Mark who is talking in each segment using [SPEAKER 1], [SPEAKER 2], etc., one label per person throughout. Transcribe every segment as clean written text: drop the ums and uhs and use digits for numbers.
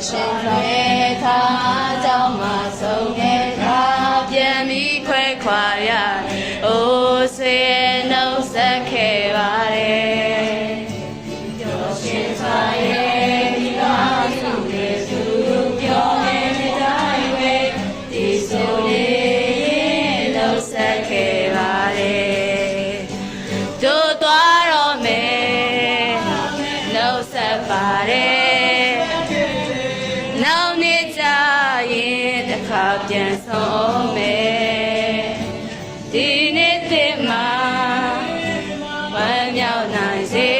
[SPEAKER 1] ရှင်စွာရဲ့သာကြောင့်မှဆုံးနေတာပြန်ပြီးခွဲခွာရအိုးဆွေရဲ့နှုတ်ဆက်ခဲ့ပါတယ်ပျော်ရွှင်စွာရဲ့ဒီကဆုရဲ့သူပြောနေတိုင်းပဲဒီဆိုလေးနှုတ်ဆက်ခဲ့ပါတယ်တို့သွားတော့မယ်နှုတ်ဆက်ပါတယ်နောက်နေ့ကျရင်တစ်ခါပြန်ဆုံးမယ်ဒီနေ့တည်းမှာဝမ်းမြောက်နိုင်စေ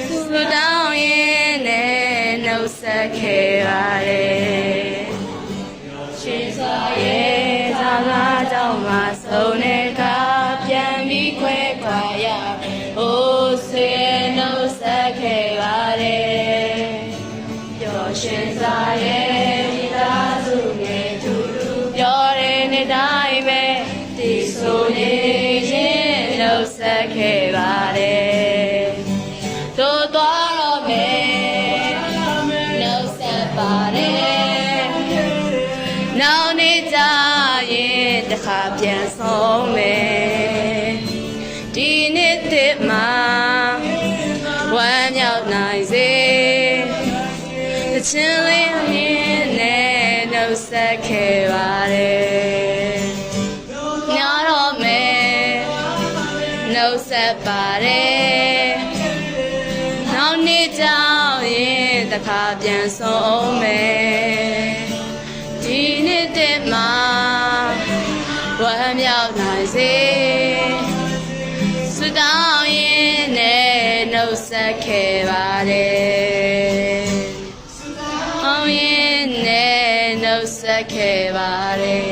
[SPEAKER 1] ဆုတောင်းရင်နဲ့နှုတ်ဆက်ခဲ့ပါတယ်ရှင်စွာရဲ့သာသာကြောင့်မှဆုံးနေတာပြန်ပြီးခွဲခွာရအိုးဆွေနှုတ်ဆက်ခဲ့ပါတယ်ပျော်ရွှင်စွာရဲ့မိသားစုငယ်သူပြောတဲ့နေ့တိုင်းပဲဒီဆိုနေရင်နှုတ်ဆက်ခဲ့ပါတယ်တို့သွားတော့မယ်နှုတ်ဆက်ပါတယ်နောက်နေ့ကျရင်တစ်ခါပြန်ဆုံးမယ်ဒီနေ့တည်းမှာဝမ်းမြောက်နိုင်စေတခြင်းလေးအမြင်နဲ့နှုတ်ဆက်ခဲ့ပါတယ်ညတော့မယ်နှုတ်ဆက်ပါတယ်နောက်နေ့ကျရင်တစ်ခါပြန်ဆုံးမယ်ဒီနေ့တည်းမှာဝမ်းမြောက်နိုင်စေဆုတောင်းရင်နဲ့နှုတ်ဆက်ခဲ့ပါတယ်ဆုတောင်းရင်နဲ့နှုတ်ဆက်ခဲ့ပါတယ်